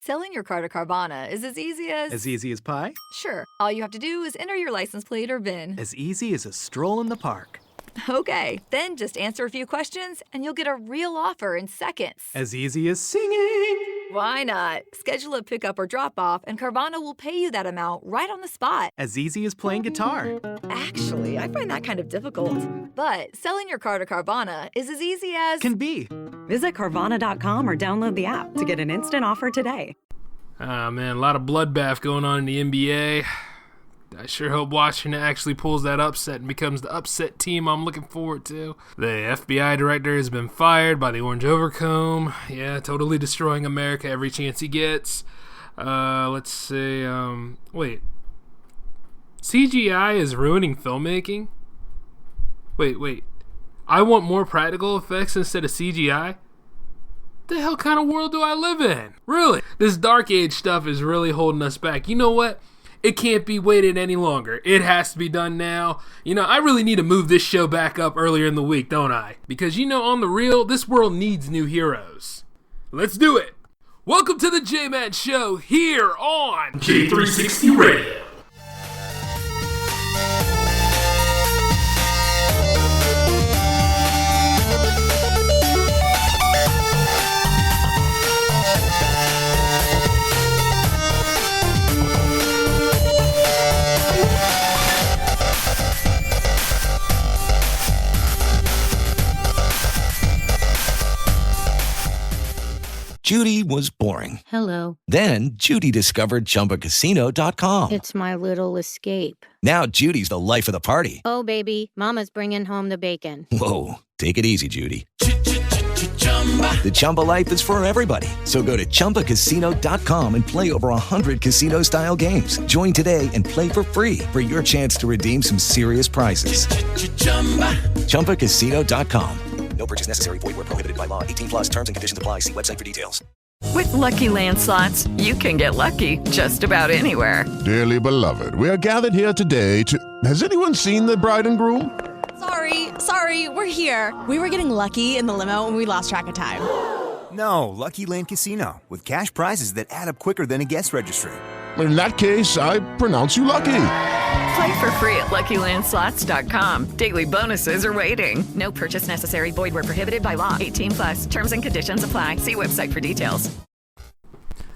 Selling your car to Carvana is as easy as... As easy as pie? Sure. All you have to do is enter your license plate or VIN. As easy as a stroll in the park. Okay, then just answer a few questions and you'll get a real offer in seconds. As easy as singing. Why not? Schedule a pickup or drop off and Carvana will pay you that amount right on the spot. As easy as playing guitar. Actually, I find that kind of difficult. But selling your car to Carvana is as easy as... Can be. Visit Carvana.com or download the app to get an instant offer today. Ah, man, a lot of bloodbath going on in the NBA. I sure hope Washington actually pulls that upset and becomes the upset team I'm looking forward to. The FBI director has been fired by the Orange Overcomb. Yeah, totally destroying America every chance he gets. Let's see, wait. CGI is ruining filmmaking? Wait. I want more practical effects instead of CGI? The hell kind of world do I live in? Really? This Dark Age stuff is really holding us back. You know what? It can't be waited any longer. It has to be done now. You know, I really need to move this show back up earlier in the week, don't I? Because, you know, on the real, this world needs new heroes. Let's do it. Welcome to the J-Man Show here on J360 Radio. Judy was boring. Hello. Then Judy discovered ChumbaCasino.com. It's my little escape. Now Judy's the life of the party. Oh, baby, mama's bringing home the bacon. Whoa, take it easy, Judy. The Chumba life is for everybody. So go to ChumbaCasino.com and play over 100 casino-style games. Join today and play for free for your chance to redeem some serious prizes. ChumbaCasino.com. No purchase necessary. Void where prohibited by law. 18 plus terms and conditions apply. See website for details. With Lucky Land Slots, you can get lucky just about anywhere. Dearly beloved, we are gathered here today to... Has anyone seen the bride and groom? Sorry, we're here. We were getting lucky in the limo and we lost track of time. No, Lucky Land Casino, with cash prizes that add up quicker than a guest registry. In that case, I pronounce you lucky. Play for free at LuckyLandSlots.com. Daily bonuses are waiting. No purchase necessary. Void where prohibited by law. 18 plus. Terms and conditions apply. See website for details.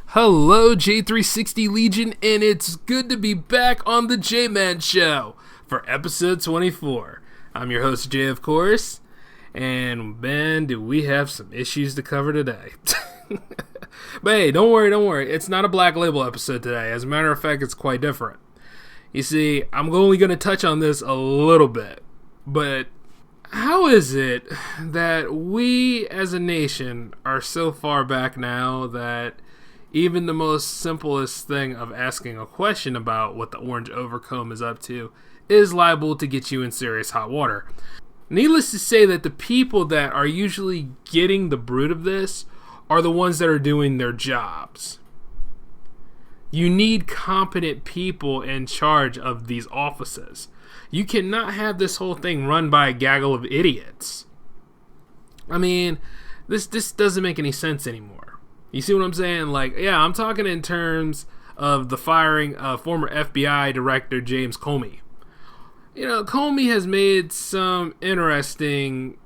Hello, J360 Legion, and it's good to be back on the J-Man Show for episode 24. I'm your host, Jay, of course, and man, do we have some issues to cover today. But hey, don't worry. It's not a Black Label episode today. As a matter of fact, it's quite different. You see, I'm only going to touch on this a little bit, but how is it that we as a nation are so far back now that even the most simplest thing of asking a question about what the Orange Overcomb is up to is liable to get you in serious hot water? Needless to say that the people that are usually getting the brunt of this are the ones that are doing their jobs. You need competent people in charge of these offices. You cannot have this whole thing run by a gaggle of idiots. I mean, this doesn't make any sense anymore. You see what I'm saying? Like, yeah, I'm talking in terms of the firing of former FBI Director James Comey. You know, Comey has made some interesting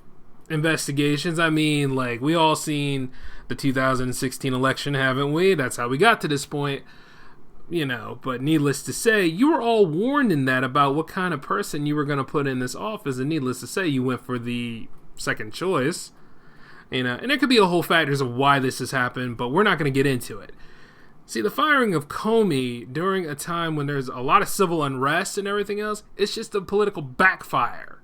investigations. I mean, like, we all seen the 2016 election, haven't we? That's how we got to this point. You know, but needless to say, you were all warned in that about what kind of person you were going to put in this office, and needless to say, you went for the second choice. You know, and there could be a whole factors of why this has happened, but we're not going to get into it. See, the firing of Comey during a time when there's a lot of civil unrest and everything else, it's just a political backfire.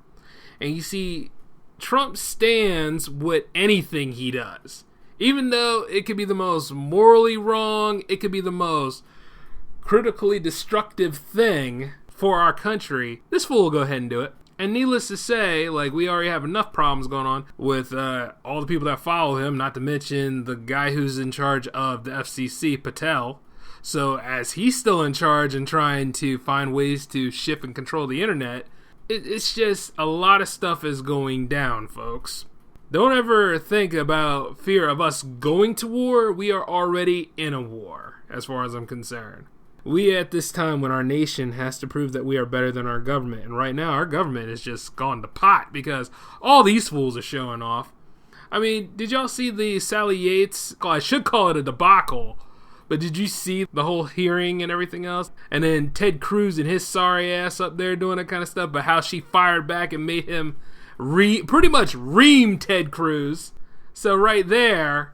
And you see, Trump stands with anything he does. Even though it could be the most morally wrong, it could be the most critically destructive thing for our country, this fool will go ahead and do it. And needless to say, like, we already have enough problems going on with all the people that follow him, not to mention the guy who's in charge of the FCC, Patel. So as he's still in charge and trying to find ways to shift and control the internet, it's just a lot of stuff is going down, folks. Don't ever think about fear of us going to war. We are already in a war, as far as I'm concerned. We at this time when our nation has to prove that we are better than our government. And right now, our government is just gone to pot because all these fools are showing off. I mean, did y'all see the Sally Yates? I should call it a debacle. But did you see the whole hearing and everything else? And then Ted Cruz and his sorry ass up there doing that kind of stuff. But how she fired back and made him pretty much ream Ted Cruz. So right there,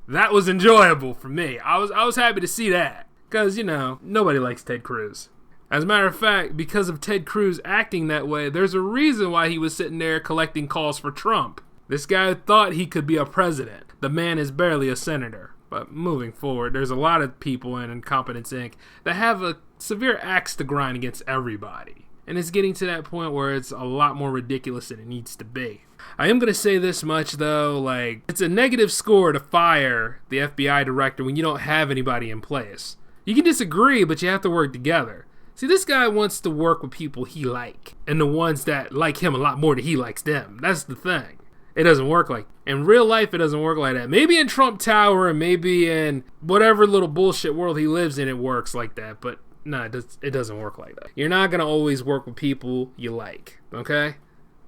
that was enjoyable for me. I was happy to see that. Because, nobody likes Ted Cruz. As a matter of fact, because of Ted Cruz acting that way, there's a reason why he was sitting there collecting calls for Trump. This guy thought he could be a president. The man is barely a senator. But moving forward, there's a lot of people in Incompetence Inc. that have a severe axe to grind against everybody. And it's getting to that point where it's a lot more ridiculous than it needs to be. I am going to say this much, though, it's a negative score to fire the FBI director when you don't have anybody in place. You can disagree, but you have to work together. See, this guy wants to work with people he like, and the ones that like him a lot more than he likes them. That's the thing. It doesn't work like that. In real life, it doesn't work like that. Maybe in Trump Tower and maybe in whatever little bullshit world he lives in, it works like that. But no, it doesn't work like that. You're not going to always work with people you like, okay?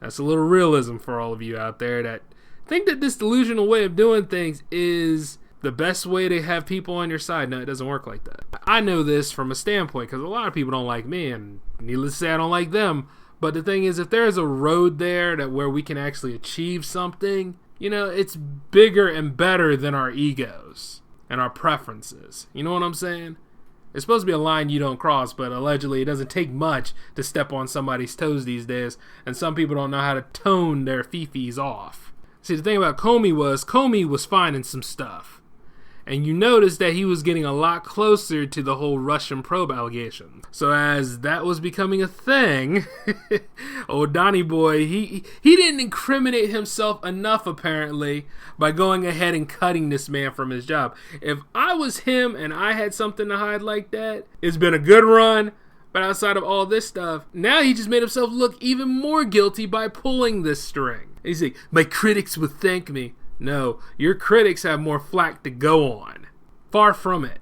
That's a little realism for all of you out there that think that this delusional way of doing things is the best way to have people on your side. No, it doesn't work like that. I know this from a standpoint because a lot of people don't like me, and needless to say, I don't like them. But the thing is, if there's a road there where we can actually achieve something, it's bigger and better than our egos and our preferences. You know what I'm saying? It's supposed to be a line you don't cross, but allegedly it doesn't take much to step on somebody's toes these days, and some people don't know how to tone their fifis off. See, the thing about Comey was finding some stuff. And you notice that he was getting a lot closer to the whole Russian probe allegation. So as that was becoming a thing, old Donnie boy, he didn't incriminate himself enough apparently by going ahead and cutting this man from his job. If I was him and I had something to hide like that, it's been a good run. But outside of all this stuff, now he just made himself look even more guilty by pulling this string. He's like, my critics will thank me. No, your critics have more flack to go on. Far from it.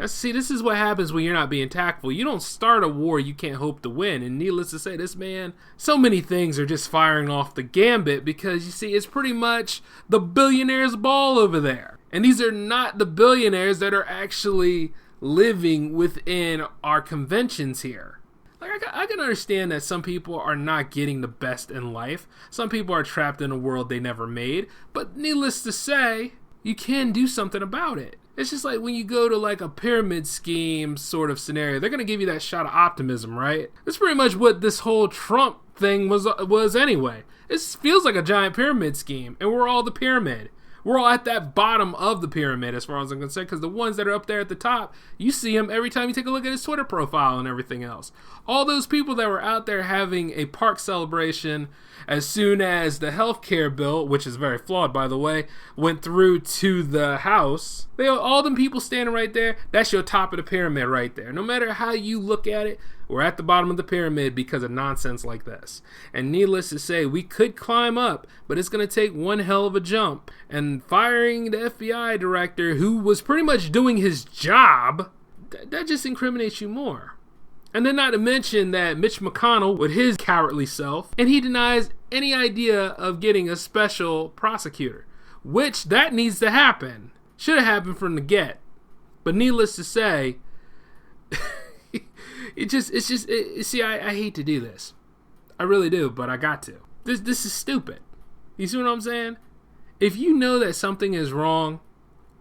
See, this is what happens when you're not being tactful. You don't start a war you can't hope to win. And needless to say, this man, so many things are just firing off the gambit because, you see, it's pretty much the billionaire's ball over there. And these are not the billionaires that are actually living within our conventions here. I can understand that some people are not getting the best in life. Some people are trapped in a world they never made. But needless to say, you can do something about it. It's just like when you go to a pyramid scheme sort of scenario, they're going to give you that shot of optimism, right? That's pretty much what this whole Trump thing was anyway. It feels like a giant pyramid scheme, and we're all the pyramid. We're all at that bottom of the pyramid as far as I'm concerned, because the ones that are up there at the top, you see them every time you take a look at his Twitter profile and everything else. All those people that were out there having a park celebration as soon as the healthcare bill, which is very flawed by the way, went through to the House, all them people standing right there, that's your top of the pyramid right there. No matter how you look at it, we're at the bottom of the pyramid because of nonsense like this. And needless to say, we could climb up, but it's going to take one hell of a jump. And firing the FBI director, who was pretty much doing his job, that just incriminates you more. And then not to mention that Mitch McConnell, with his cowardly self, and he denies any idea of getting a special prosecutor, which that needs to happen. Should have happened from the get. But needless to say, I hate to do this. I really do, but I got to. This is stupid. You see what I'm saying? If you know that something is wrong,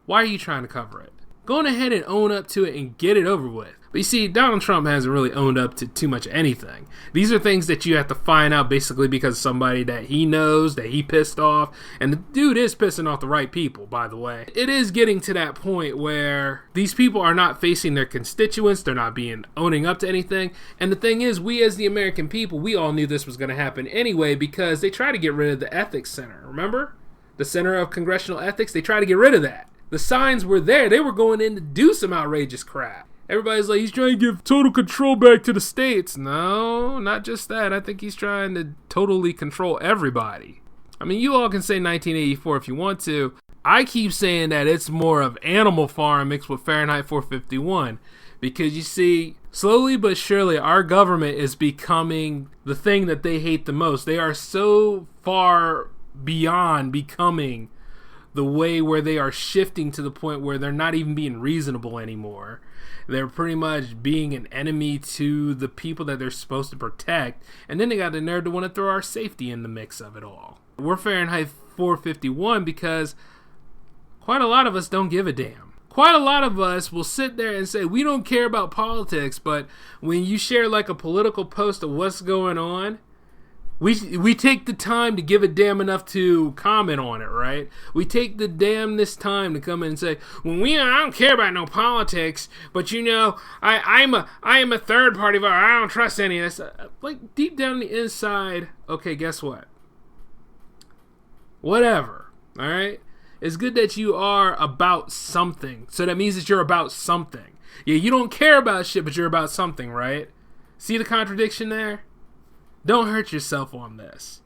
why are you trying to cover it? Go on ahead and own up to it and get it over with. But you see, Donald Trump hasn't really owned up to too much anything. These are things that you have to find out basically because somebody that he knows, that he pissed off. And the dude is pissing off the right people, by the way. It is getting to that point where these people are not facing their constituents. They're not owning up to anything. And the thing is, we as the American people, we all knew this was going to happen anyway because they tried to get rid of the Ethics Center. Remember? The Center of Congressional Ethics? They tried to get rid of that. The signs were there. They were going in to do some outrageous crap. Everybody's like, he's trying to give total control back to the states. No, not just that. I think he's trying to totally control everybody. I mean, you all can say 1984 if you want to. I keep saying that it's more of Animal Farm mixed with Fahrenheit 451. Because you see, slowly but surely, our government is becoming the thing that they hate the most. They are so far beyond becoming the way where they are shifting to the point where they're not even being reasonable anymore. They're pretty much being an enemy to the people that they're supposed to protect. And then they got the nerve to want to throw our safety in the mix of it all. We're Fahrenheit 451 because quite a lot of us don't give a damn. Quite a lot of us will sit there and say, we don't care about politics, but when you share like a political post of what's going on, we take the time to give a damn enough to comment on it, right? We take the damnness time to come in and say, well, I don't care about no politics, but you know, I am a third party voter. I don't trust any of this. Like deep down on the inside, okay, guess what? Whatever, all right? It's good that you are about something. So that means that you're about something. Yeah, you don't care about shit, but you're about something, right? See the contradiction there? Don't hurt yourself on this.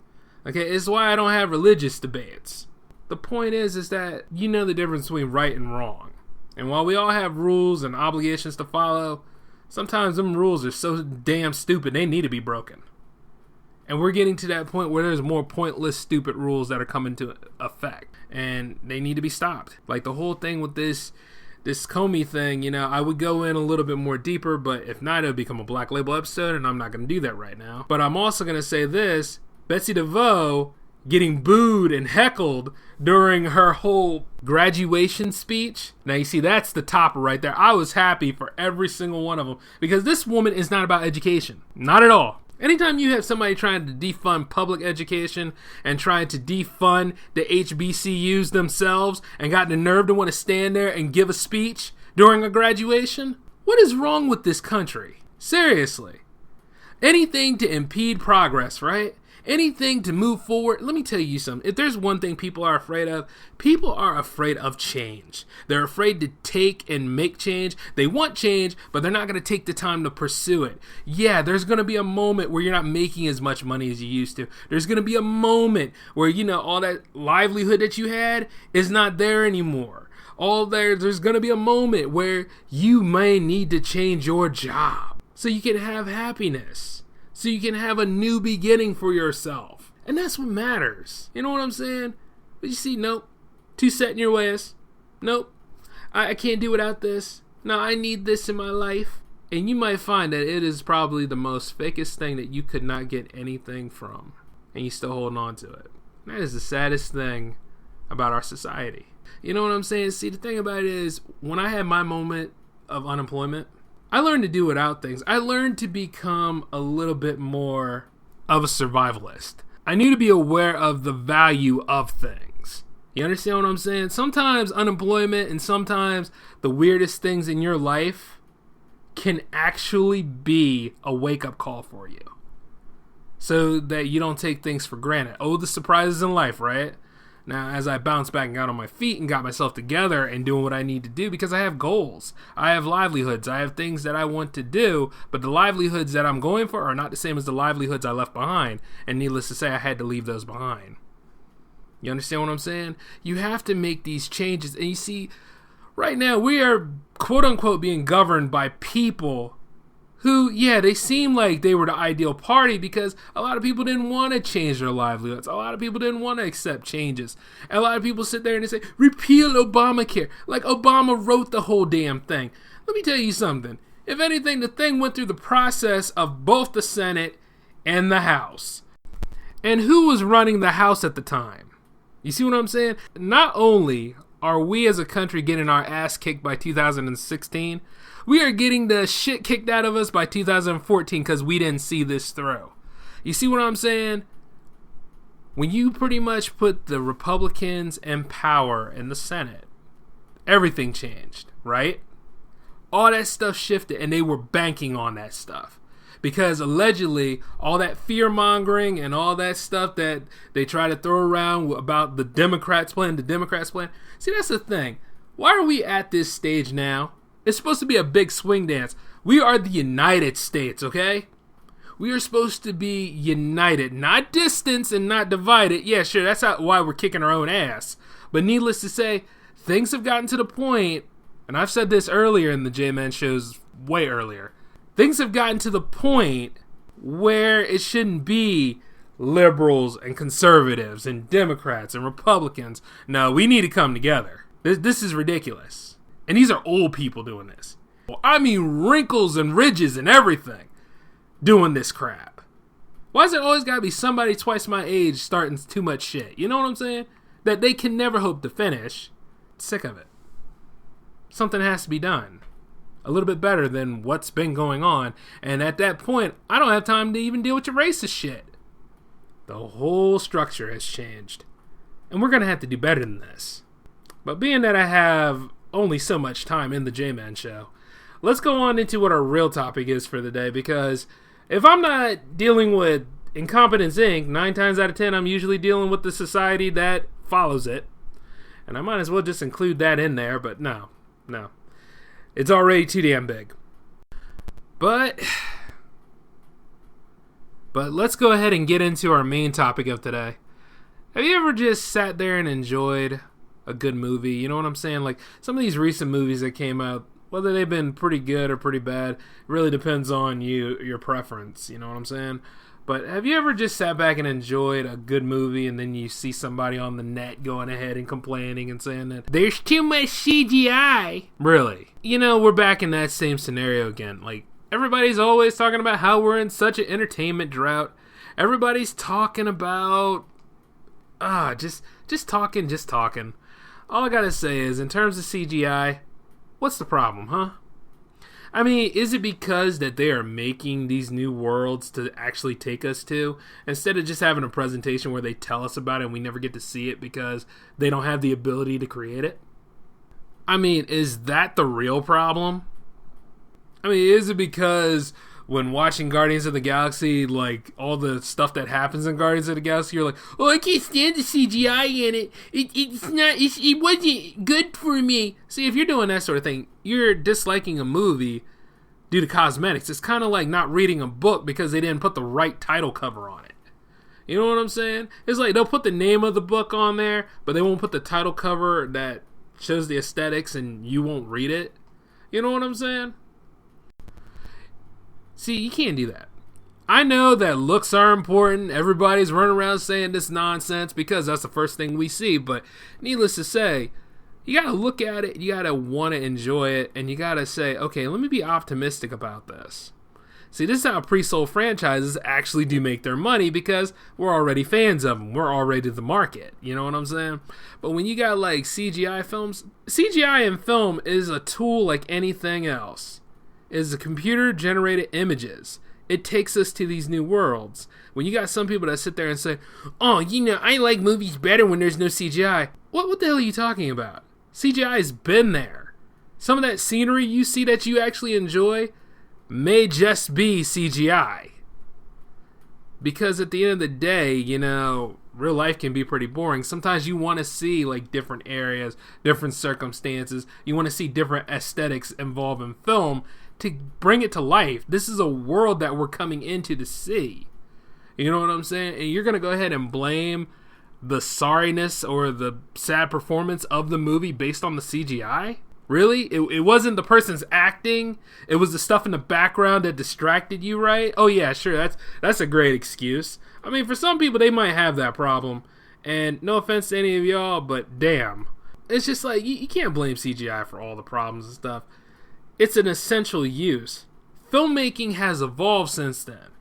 Okay, it's why I don't have religious debates. The point is that you know the difference between right and wrong. And while we all have rules and obligations to follow, sometimes them rules are so damn stupid they need to be broken. And we're getting to that point where there's more pointless, stupid rules that are coming to effect. And they need to be stopped. Like the whole thing with this Comey thing, you know, I would go in a little bit more deeper, but if not, it would become a Black Label episode, and I'm not going to do that right now. But I'm also going to say this, Betsy DeVoe getting booed and heckled during her whole graduation speech. Now, you see, that's the topper right there. I was happy for every single one of them, because this woman is not about education. Not at all. Anytime you have somebody trying to defund public education and trying to defund the HBCUs themselves and got the nerve to want to stand there and give a speech during a graduation, what is wrong with this country? Seriously. Anything to impede progress, right? Anything to move forward. Let me tell you something. If there's one thing people are afraid of change. They're afraid to take and make change. They want change, but they're not going to take the time to pursue it. Yeah, there's going to be a moment where you're not making as much money as you used to. There's going to be a moment where, you know, all that livelihood that you had is not there anymore. There's going to be a moment where you may need to change your job so you can have happiness. So you can have a new beginning for yourself. And that's what matters. You know what I'm saying? But you see, nope. Too set in your ways. Nope. I can't do without this. No, I need this in my life. And you might find that it is probably the most fakest thing that you could not get anything from. And you're still holding on to it. That is the saddest thing about our society. You know what I'm saying? See, the thing about it is, when I had my moment of unemployment, I learned to do without things. I learned to become a little bit more of a survivalist. I knew to be aware of the value of things. You understand what I'm saying? Sometimes unemployment and sometimes the weirdest things in your life can actually be a wake-up call for you. So that you don't take things for granted. Oh, the surprises in life, right? Now, as I bounced back and got on my feet and got myself together and doing what I need to do, because I have goals, I have livelihoods, I have things that I want to do, but the livelihoods that I'm going for are not the same as the livelihoods I left behind, and needless to say, I had to leave those behind. You understand what I'm saying? You have to make these changes, and you see, right now, we are quote-unquote being governed by people who, yeah, they seem like they were the ideal party because a lot of people didn't want to change their livelihoods. A lot of people didn't want to accept changes. And a lot of people sit there and they say, repeal Obamacare. Like Obama wrote the whole damn thing. Let me tell you something. If anything, the thing went through the process of both the Senate and the House. And who was running the House at the time? You see what I'm saying? Not only are we as a country getting our ass kicked by 2016, we are getting the shit kicked out of us by 2014 because we didn't see this through. You see what I'm saying? When you pretty much put the Republicans in power in the Senate, everything changed, right? All that stuff shifted, and they were banking on that stuff. Because allegedly, all that fear-mongering and all that stuff that they try to throw around about the Democrats plan. See, that's the thing. Why are we at this stage now? It's supposed to be a big swing dance. We are the United States, okay? We are supposed to be united, not distant and not divided. Yeah, sure, that's why we're kicking our own ass. But needless to say, things have gotten to the point, and I've said this earlier in the J-Man shows, way earlier. Things have gotten to the point where it shouldn't be liberals and conservatives and Democrats and Republicans. No, we need to come together. This is ridiculous. And these are old people doing this. I mean wrinkles and ridges and everything doing this crap. Why is it always gotta be somebody twice my age starting too much shit? You know what I'm saying? That they can never hope to finish. Sick of it. Something has to be done. A little bit better than what's been going on. And at that point, I don't have time to even deal with your racist shit. The whole structure has changed. And we're gonna have to do better than this. But being that I have only so much time in the J-Man show, let's go on into what our real topic is for the day, because if I'm not dealing with Incompetence Inc., 9 times out of 10, I'm usually dealing with the society that follows it. And I might as well just include that in there, but no. It's already too damn big. But let's go ahead and get into our main topic of today. Have you ever just sat there and enjoyed a good movie? You know what I'm saying? Like some of these recent movies that came out, whether they've been pretty good or pretty bad, really depends on your preference. You know what I'm saying? But have you ever just sat back and enjoyed a good movie, and then you see somebody on the net going ahead and complaining and saying that there's too much CGI? Really? You know, we're back in that same scenario again. Like, everybody's always talking about how we're in such an entertainment drought. Everybody's talking about just talking. All I gotta say is, in terms of CGI, what's the problem, huh? I mean, is it because that they are making these new worlds to actually take us to, instead of just having a presentation where they tell us about it and we never get to see it because they don't have the ability to create it? I mean, is that the real problem? I mean, is it because when watching Guardians of the Galaxy, like, all the stuff that happens in Guardians of the Galaxy, you're like, oh, I can't stand the CGI in it. It wasn't good for me. See, if you're doing that sort of thing, you're disliking a movie due to cosmetics. It's kind of like not reading a book because they didn't put the right title cover on it. You know what I'm saying? It's like they'll put the name of the book on there, but they won't put the title cover that shows the aesthetics, and you won't read it. You know what I'm saying? See, you can't do that. I know that looks are important. Everybody's running around saying this nonsense because that's the first thing we see. But needless to say, you got to look at it, you got to want to enjoy it, and you got to say, okay, let me be optimistic about this. See, this is how pre-sold franchises actually do make their money, because we're already fans of them. We're already the market. You know what I'm saying? But when you got like CGI films, CGI in film is a tool like anything else. Is the computer-generated images. It takes us to these new worlds. When you got some people that sit there and say, oh, you know, I like movies better when there's no CGI. What the hell are you talking about? CGI has been there. Some of that scenery you see that you actually enjoy may just be CGI. Because at the end of the day, you know, real life can be pretty boring. Sometimes you want to see like different areas, different circumstances. You want to see different aesthetics involved in film to bring it to life. This is a world that we're coming into to see. You know what I'm saying? And you're going to go ahead and blame the sorriness or the sad performance of the movie based on the CGI? Really? It wasn't the person's acting. It was the stuff in the background that distracted you, right? Oh yeah, sure. That's a great excuse. I mean, for some people, they might have that problem. And no offense to any of y'all, but damn. It's just like, you can't blame CGI for all the problems and stuff. It's an essential use. Filmmaking has evolved since then.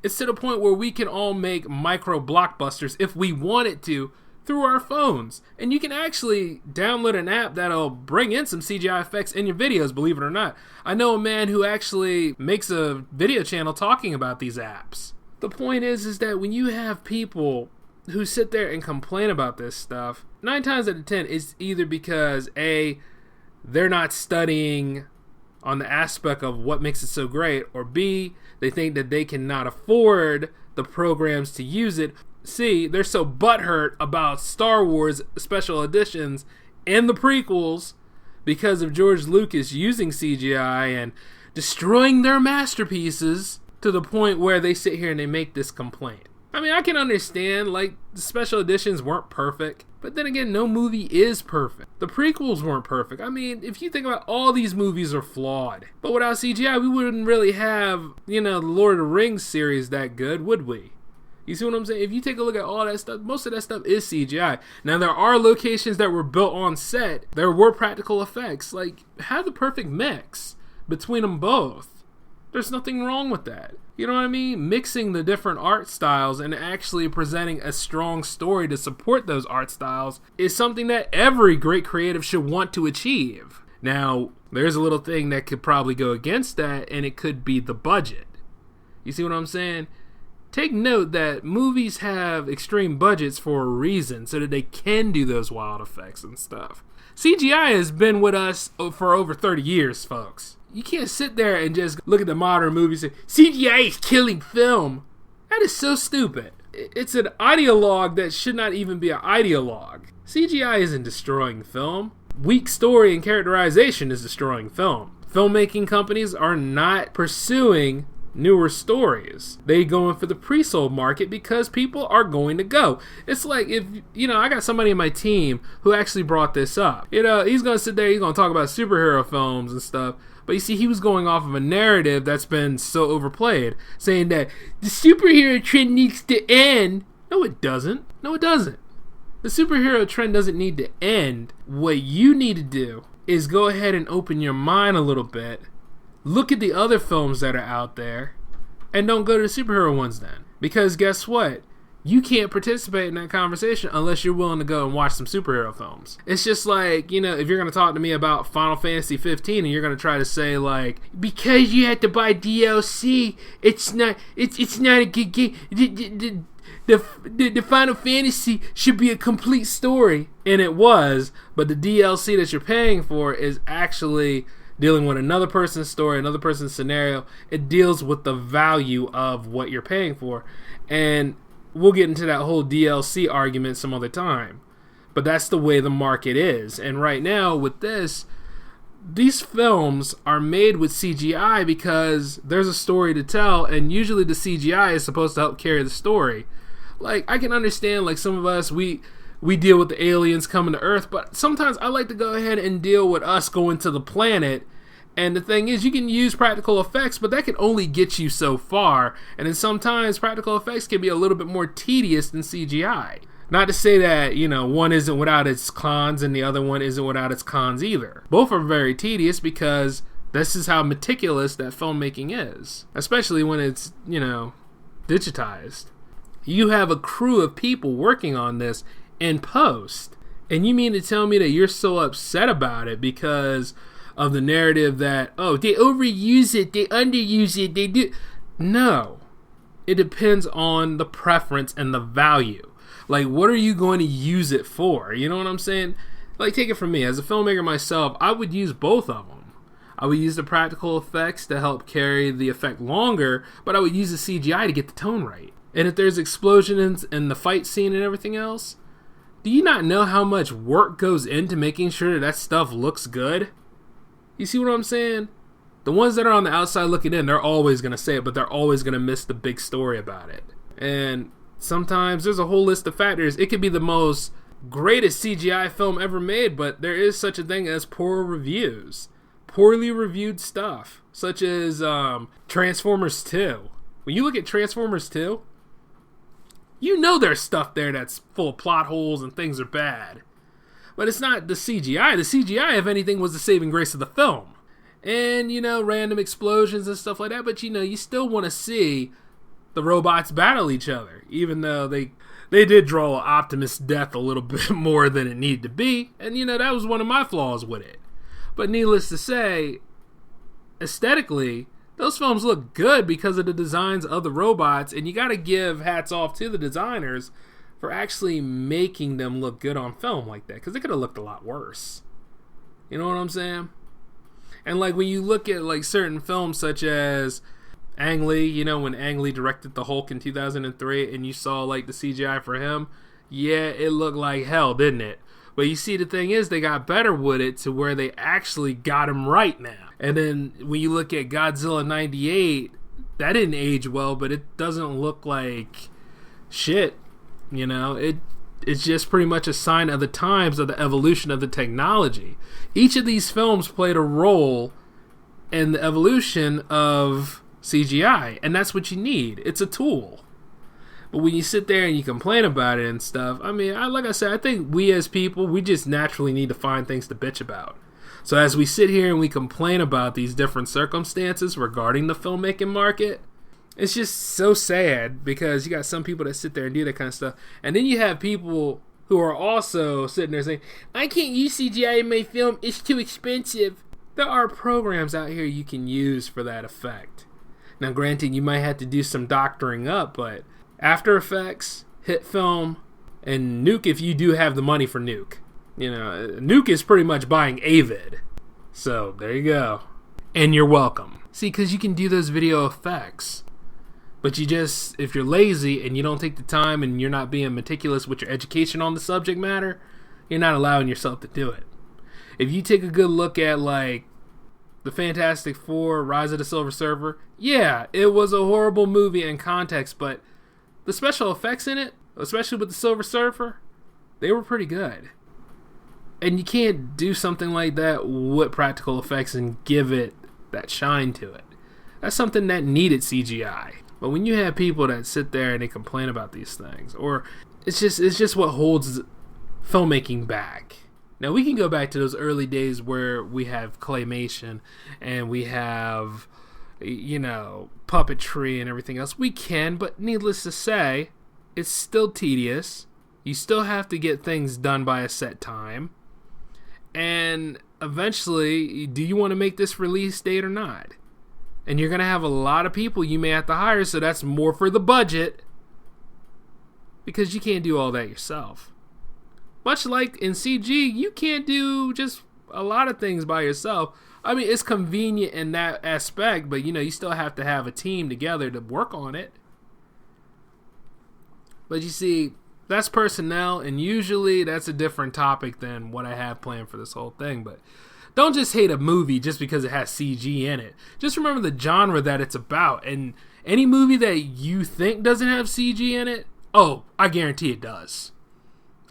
It's to the point where we can all make micro blockbusters if we wanted to through our phones. And you can actually download an app that'll bring in some CGI effects in your videos, believe it or not. I know a man who actually makes a video channel talking about these apps. The point is that when you have people who sit there and complain about this stuff, 9 times out of 10, it's either because A, they're not studying on the aspect of what makes it so great, or B, they think that they cannot afford the programs to use it. C, they're so butthurt about Star Wars special editions and the prequels because of George Lucas using CGI and destroying their masterpieces. to the point where they sit here and they make this complaint. I mean, I can understand, like, the special editions weren't perfect, but then again, no movie is perfect. The prequels weren't perfect. I mean, if you think about all these movies are flawed. But without CGI, we wouldn't really have, the Lord of the Rings series that good, would we? You see what I'm saying? If you take a look at all that stuff, most of that stuff is CGI. Now, there are locations that were built on set. There were practical effects. Like, have the perfect mix between them both. There's nothing wrong with that. You know what I mean? Mixing the different art styles and actually presenting a strong story to support those art styles is something that every great creative should want to achieve. Now, there's a little thing that could probably go against that, and it could be the budget. You see what I'm saying? Take note that movies have extreme budgets for a reason, so that they can do those wild effects and stuff. CGI has been with us for over 30 years, folks. You can't sit there and just look at the modern movies and say, CGI is killing film. That is so stupid. It's an ideologue that should not even be an ideologue. CGI isn't destroying film. Weak story and characterization is destroying film. Filmmaking companies are not pursuing newer stories. They going for the pre-sold market because people are going to go. It's like if, I got somebody in my team who actually brought this up. He's going to sit there, he's going to talk about superhero films and stuff. But you see, he was going off of a narrative that's been so overplayed, saying that the superhero trend needs to end. No, it doesn't. No, it doesn't. The superhero trend doesn't need to end. What you need to do is go ahead and open your mind a little bit. Look at the other films that are out there, and don't go to the superhero ones then. Because guess what? You can't participate in that conversation unless you're willing to go and watch some superhero films. It's just like, if you're going to talk to me about Final Fantasy 15 and you're going to try to say like, because you have to buy DLC, it's not a good game. The Final Fantasy should be a complete story. And it was, but the DLC that you're paying for is actually dealing with another person's story, another person's scenario. It deals with the value of what you're paying for. And we'll get into that whole DLC argument some other time. But that's the way the market is. And right now with this, these films are made with CGI because there's a story to tell, and usually the CGI is supposed to help carry the story. Like, I can understand, like, some of us, we deal with the aliens coming to Earth, but sometimes I like to go ahead and deal with us going to the planet. And the thing is, you can use practical effects, but that can only get you so far. And then sometimes practical effects can be a little bit more tedious than CGI. Not to say that, one isn't without its cons and the other one isn't without its cons either. Both are very tedious because this is how meticulous that filmmaking is. Especially when it's, digitized. You have a crew of people working on this in post. And you mean to tell me that you're so upset about it because of the narrative that, they overuse it, they underuse it, they do. No. It depends on the preference and the value. Like, what are you going to use it for? You know what I'm saying? Like, take it from me. As a filmmaker myself, I would use both of them. I would use the practical effects to help carry the effect longer, but I would use the CGI to get the tone right. And if there's explosions in the fight scene and everything else, do you not know how much work goes into making sure that stuff looks good? You see what I'm saying? The ones that are on the outside looking in, they're always going to say it, but they're always going to miss the big story about it. And sometimes there's a whole list of factors. It could be the most greatest CGI film ever made, but there is such a thing as poor reviews. Poorly reviewed stuff, such as Transformers 2. When you look at Transformers 2, there's stuff there that's full of plot holes and things are bad. But it's not the CGI. The CGI, if anything, was the saving grace of the film. And, random explosions and stuff like that. But, you still want to see the robots battle each other. Even though they did draw Optimus' death a little bit more than it needed to be. And, that was one of my flaws with it. But needless to say, aesthetically, those films look good because of the designs of the robots. And you got to give hats off to the designers for actually making them look good on film like that, because it could have looked a lot worse. You know what I'm saying? And like when you look at like certain films such as Ang Lee, when Ang Lee directed the Hulk in 2003 and you saw like the CGI for him, yeah, it looked like hell, didn't it? But you see, the thing is, they got better with it to where they actually got him right now. And then when you look at Godzilla 98, that didn't age well, but it doesn't look like shit. You know, it's just pretty much a sign of the times, of the evolution of the technology. Each of these films played a role in the evolution of CGI, and that's what you need. It's a tool. But when you sit there and you complain about it and stuff, I mean, like I said, I think we as people, we just naturally need to find things to bitch about. So as we sit here and we complain about these different circumstances regarding the filmmaking market, it's just so sad, because you got some people that sit there and do that kind of stuff. And then you have people who are also sitting there saying, I can't use CGI in my film, it's too expensive. There are programs out here you can use for that effect. Now granted, you might have to do some doctoring up, but After Effects, Hitfilm, and Nuke, if you do have the money for Nuke. You know, Nuke is pretty much buying Avid. So there you go. And you're welcome. See, because you can do those video effects. But you just, if you're lazy and you don't take the time and you're not being meticulous with your education on the subject matter, you're not allowing yourself to do it. If you take a good look at, like, the Fantastic Four, Rise of the Silver Surfer, yeah, it was a horrible movie in context, but the special effects in it, especially with the Silver Surfer, they were pretty good. And you can't do something like that with practical effects and give it that shine to it. That's something that needed CGI. But when you have people that sit there and they complain about these things, or it's just what holds filmmaking back. Now we can go back to those early days where we have claymation and we have, you know, puppetry and everything else. We can, but needless to say, it's still tedious. You still have to get things done by a set time. And eventually, do you want to make this release date or not? And you're going to have a lot of people you may have to hire, so that's more for the budget, because you can't do all that yourself. Much like in CG, you can't do just a lot of things by yourself. I mean, it's convenient in that aspect, but you know, you still have to have a team together to work on it. But you see, that's personnel, and usually that's a different topic than what I have planned for this whole thing. But don't just hate a movie just because it has CG in it. Just remember the genre that it's about. And any movie that you think doesn't have CG in it, oh, I guarantee it does.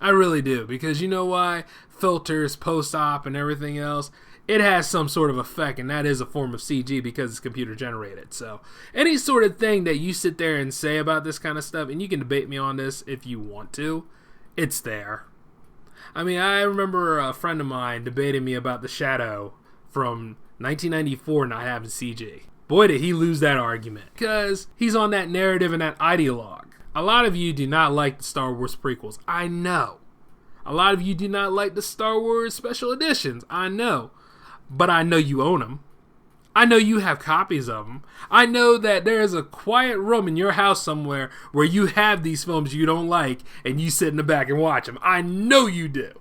I really do. Because you know why? Filters, post-op, and everything else, it has some sort of effect, and that is a form of CG because it's computer generated. So any sort of thing that you sit there and say about this kind of stuff, and you can debate me on this if you want to, it's there. I mean, I remember a friend of mine debating me about The Shadow from 1994 not having CG. Boy, did he lose that argument. Because he's on that narrative and that ideologue. A lot of you do not like the Star Wars prequels. I know. A lot of you do not like the Star Wars special editions. I know. But I know you own them. I know you have copies of them. I know that there is a quiet room in your house somewhere where you have these films you don't like and you sit in the back and watch them. I know you do.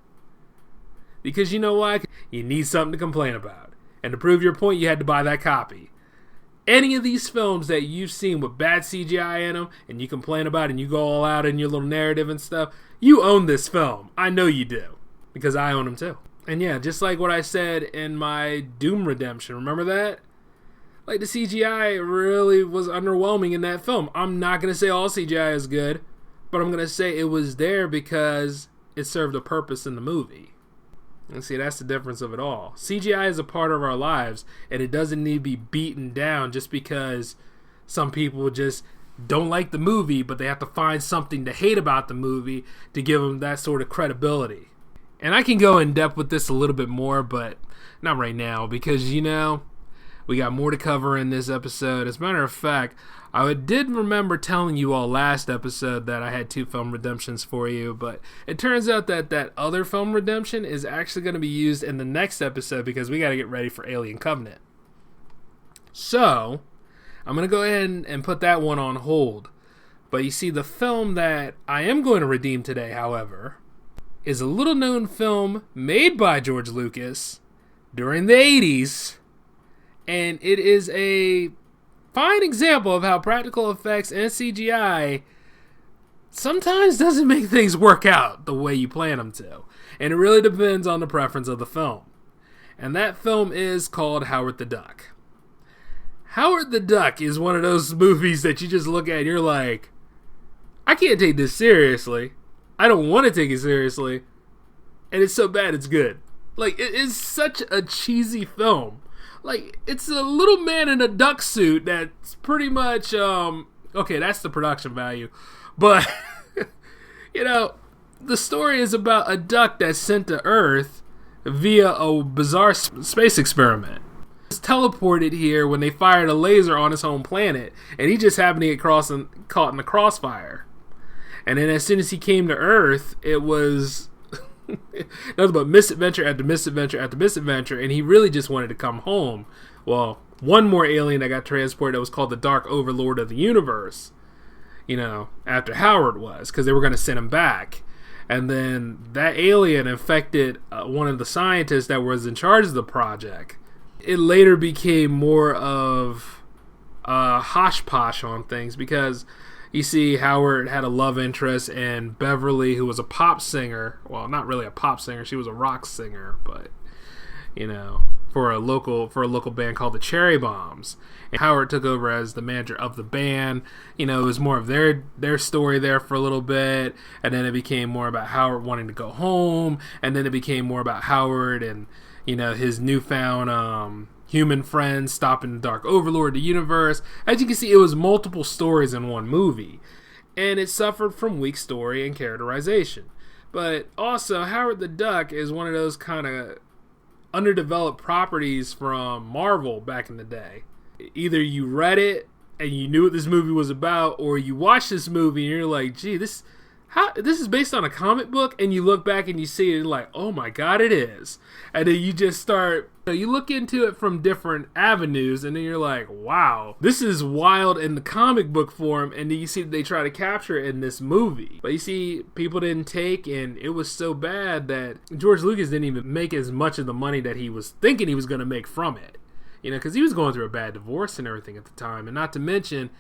Because you know why? You need something to complain about. And to prove your point, you had to buy that copy. Any of these films that you've seen with bad CGI in them and you complain about it and you go all out in your little narrative and stuff, you own this film. I know you do. Because I own them too. And yeah, just like what I said in my Doom Redemption, remember that? Like, the CGI really was underwhelming in that film. I'm not going to say all CGI is good, but I'm going to say it was there because it served a purpose in the movie. And see, that's the difference of it all. CGI is a part of our lives, and it doesn't need to be beaten down just because some people just don't like the movie, but they have to find something to hate about the movie to give them that sort of credibility. And I can go in depth with this a little bit more, but not right now, because, you know, we got more to cover in this episode. As a matter of fact, I did remember telling you all last episode that I had 2 film redemptions for you, but it turns out that that other film redemption is actually going to be used in the next episode because we got to get ready for Alien Covenant. So, I'm going to go ahead and put that one on hold. But you see, the film that I am going to redeem today, however, is a little known film made by George Lucas during the 80s, and it is a fine example of how practical effects and CGI sometimes doesn't make things work out the way you plan them to, and it really depends on the preference of the film. And that film is called Howard the Duck. Howard the Duck is one of those movies that you just look at and you're like, I can't take this seriously. I don't want to take it seriously. And it's so bad it's good. Like, it is such a cheesy film. Like, it's a little man in a duck suit that's pretty much, okay, that's the production value. But, you know, the story is about a duck that's sent to Earth via a bizarre space experiment. He was teleported here when they fired a laser on his home planet, and he just happened to get caught in the crossfire. And then as soon as he came to Earth, it was nothing but misadventure after misadventure after misadventure, and he really just wanted to come home. Well, one more alien that got transported that was called the Dark Overlord of the Universe, you know, after Howard was, because they were going to send him back. And then that alien infected one of the scientists that was in charge of the project. It later became more of a hosh-posh on things because, you see, Howard had a love interest in Beverly, who was a pop singer. Well, not really a pop singer. She was a rock singer, but, you know, for a local band called the Cherry Bombs. And Howard took over as the manager of the band. You know, it was more of their story there for a little bit, and then it became more about Howard wanting to go home, and then it became more about Howard and, you know, his newfound human friends stopping the Dark Overlord of the universe. As you can see, it was multiple stories in one movie, and it suffered from weak story and characterization. But also, Howard the Duck is one of those kind of underdeveloped properties from Marvel back in the day. Either you read it and you knew what this movie was about, or you watched this movie and you're like, gee, this is based on a comic book, and you look back and you see it and you're like, oh my god, it is. And then you just start, you look into it from different avenues, and then you're like, wow, this is wild in the comic book form, and then you see that they try to capture it in this movie. But you see, people didn't take, and it was so bad that George Lucas didn't even make as much of the money that he was thinking he was going to make from it. You know, because he was going through a bad divorce and everything at the time. And not to mention,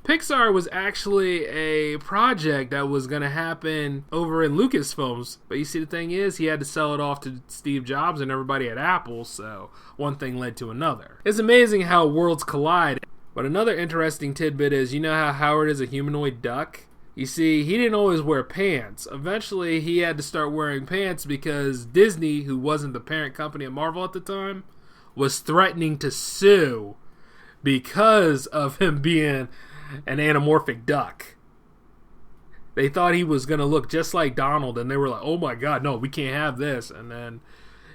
Pixar was actually a project that was going to happen over in Lucasfilms. But you see, the thing is, he had to sell it off to Steve Jobs and everybody at Apple. So one thing led to another. It's amazing how worlds collide. But another interesting tidbit is, you know how Howard is a humanoid duck? You see, he didn't always wear pants. Eventually, he had to start wearing pants because Disney, who wasn't the parent company of Marvel at the time, was threatening to sue because of him being an anamorphic duck. They thought he was going to look just like Donald, and they were like, oh my god, no, we can't have this. And then,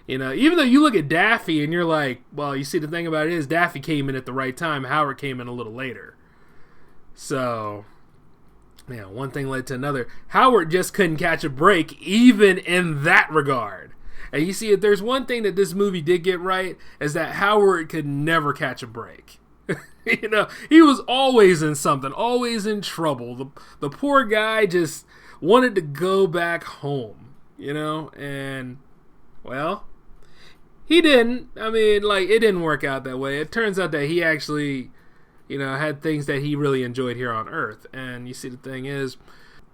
you know, even though you look at Daffy and you're like, well, you see, the thing about it is Daffy came in at the right time, Howard came in a little later. So, yeah, one thing led to another. Howard just couldn't catch a break even in that regard. And you see, if there's one thing that this movie did get right, is that Howard could never catch a break. You know, he was always in something, always in trouble. The poor guy just wanted to go back home, you know, and, well, he didn't. I mean, like, it didn't work out that way. It turns out that he actually, you know, had things that he really enjoyed here on Earth. And you see, the thing is,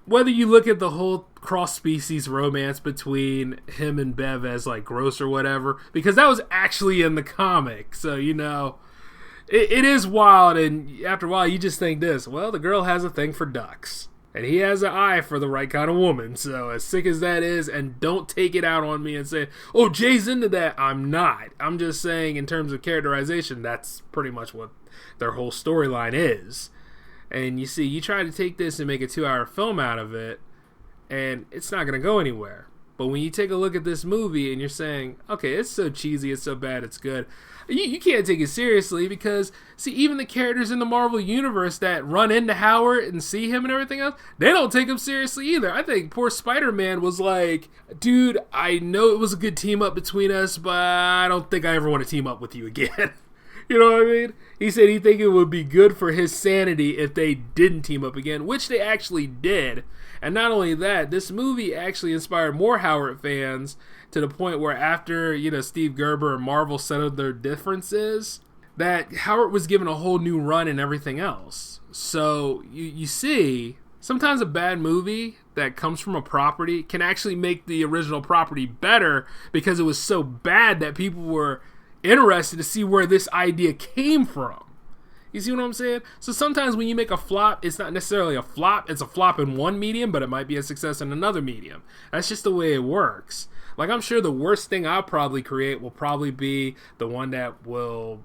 whether you look at the whole cross-species romance between him and Bev as, like, gross or whatever, because that was actually in the comic, so, you know, it is wild, and after a while, you just think this, well, the girl has a thing for ducks, and he has an eye for the right kind of woman, so as sick as that is, and don't take it out on me and say, oh, Jay's into that. I'm not. I'm just saying, in terms of characterization, that's pretty much what their whole storyline is. And you see, you try to take this and make a 2-hour film out of it, and it's not going to go anywhere. But when you take a look at this movie and you're saying, okay, it's so cheesy, it's so bad, it's good, you can't take it seriously because, see, even the characters in the Marvel Universe that run into Howard and see him and everything else, they don't take him seriously either. I think poor Spider-Man was like, dude, I know it was a good team up between us, but I don't think I ever want to team up with you again. You know what I mean? He said he'd think it would be good for his sanity if they didn't team up again, which they actually did. And not only that, this movie actually inspired more Howard fans to the point where after, you know, Steve Gerber and Marvel settled their differences, that Howard was given a whole new run and everything else. So you see, sometimes a bad movie that comes from a property can actually make the original property better because it was so bad that people were interested to see where this idea came from. You see what I'm saying? So sometimes when you make a flop, it's not necessarily a flop. It's a flop in one medium, but it might be a success in another medium. That's just the way it works. Like, I'm sure the worst thing I'll probably create will probably be the one that will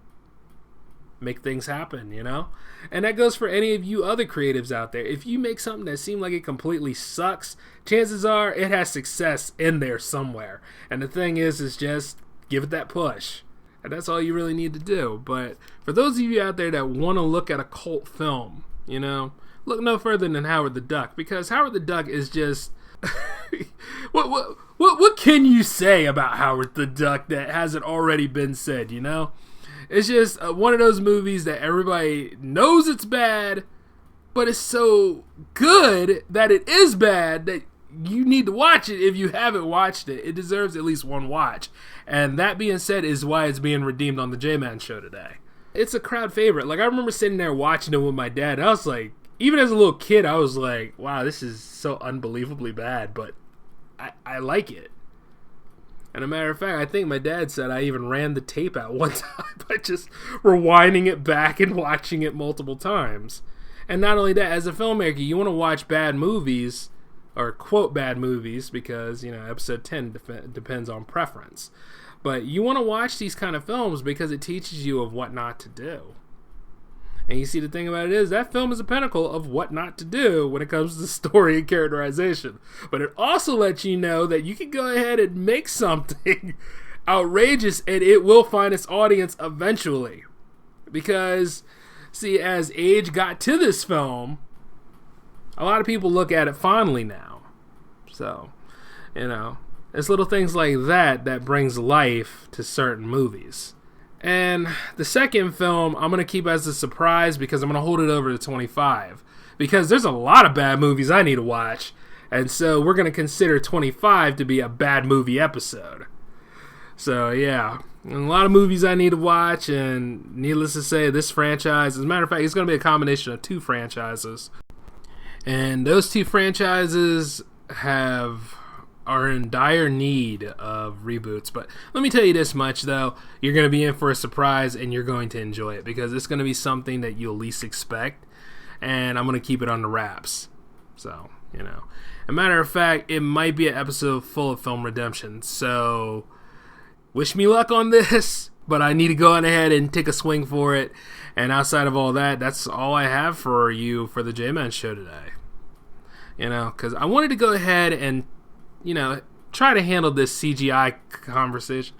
make things happen, you know? And that goes for any of you other creatives out there. If you make something that seems like it completely sucks, chances are it has success in there somewhere. And the thing is just give it that push. And that's all you really need to do. But for those of you out there that want to look at a cult film, you know, look no further than Howard the Duck, because Howard the Duck is just what can you say about Howard the Duck that hasn't already been said, you know? It's just one of those movies that everybody knows it's bad, but it's so good that it is bad that you need to watch it if you haven't watched it. It deserves at least one watch. And that being said is why it's being redeemed on the J-Man Show today. It's a crowd favorite. Like, I remember sitting there watching it with my dad, and I was like, even as a little kid, I was like, wow, this is so unbelievably bad, but I like it. And a matter of fact, I think my dad said I even ran the tape out one time by just rewinding it back and watching it multiple times. And not only that, as a filmmaker, you want to watch bad movies, or quote bad movies, because, you know, episode 10 depends on preference. But you want to watch these kind of films because it teaches you of what not to do. And you see, the thing about it is that film is a pinnacle of what not to do when it comes to story and characterization. But it also lets you know that you can go ahead and make something outrageous and it will find its audience eventually. Because, see, as age got to this film, a lot of people look at it fondly now. So, you know, it's little things like that that brings life to certain movies. And the second film I'm going to keep as a surprise because I'm going to hold it over to 25. Because there's a lot of bad movies I need to watch. And so we're going to consider 25 to be a bad movie episode. So, yeah. And a lot of movies I need to watch. And needless to say, this franchise, as a matter of fact, it's going to be a combination of two franchises. And those two franchises are in dire need of reboots. But let me tell you this much, though. You're going to be in for a surprise, and you're going to enjoy it, because it's going to be something that you'll least expect, and I'm going to keep it on the wraps. So, you know. As a matter of fact, it might be an episode full of film redemption. So, wish me luck on this, but I need to go on ahead and take a swing for it. And outside of all that, that's all I have for you for the J-Man Show today. You know, because I wanted to go ahead and, you know, try to handle this CGI conversation.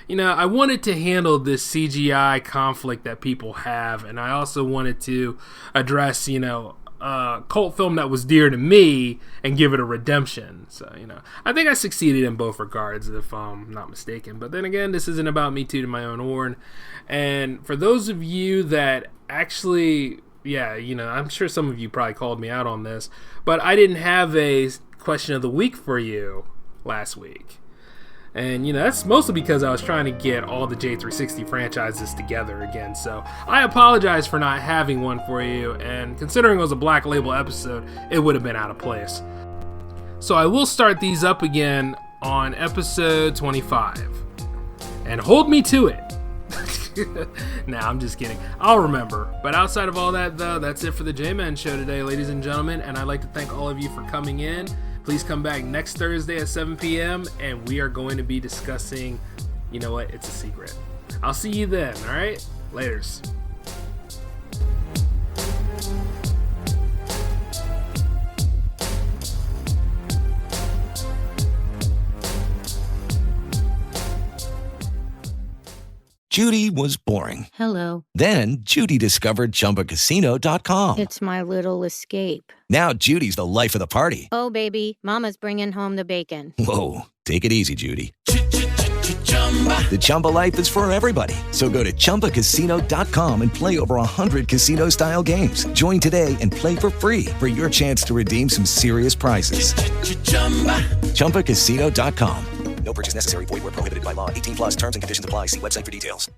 You know, I wanted to handle this CGI conflict that people have, and I also wanted to address, you know, a cult film that was dear to me and give it a redemption. So, you know, I think I succeeded in both regards, if I'm not mistaken. But then again, this isn't about me tooting my own horn. And for those of you that actually, yeah, you know, I'm sure some of you probably called me out on this, but I didn't have a question of the week for you last week. And, you know, that's mostly because I was trying to get all the J360 franchises together again. So I apologize for not having one for you. And considering it was a Black Label episode, it would have been out of place. So I will start these up again on episode 25. And hold me to it. Nah, I'm just kidding. I'll remember. But outside of all that, though, that's it for the J-Man Show today, ladies and gentlemen. And I'd like to thank all of you for coming in. Please come back next Thursday at 7 p.m. and we are going to be discussing, you know what, it's a secret. I'll see you then, all right? Laters. Judy was boring. Hello. Then Judy discovered ChumbaCasino.com. It's my little escape. Now Judy's the life of the party. Oh, baby, mama's bringing home the bacon. Whoa, take it easy, Judy. The Chumba life is for everybody. So go to ChumbaCasino.com and play over 100 casino-style games. Join today and play for free for your chance to redeem some serious prizes. ChumbaCasino.com. No purchase necessary. Void where prohibited by law. 18+ terms and conditions apply. See website for details.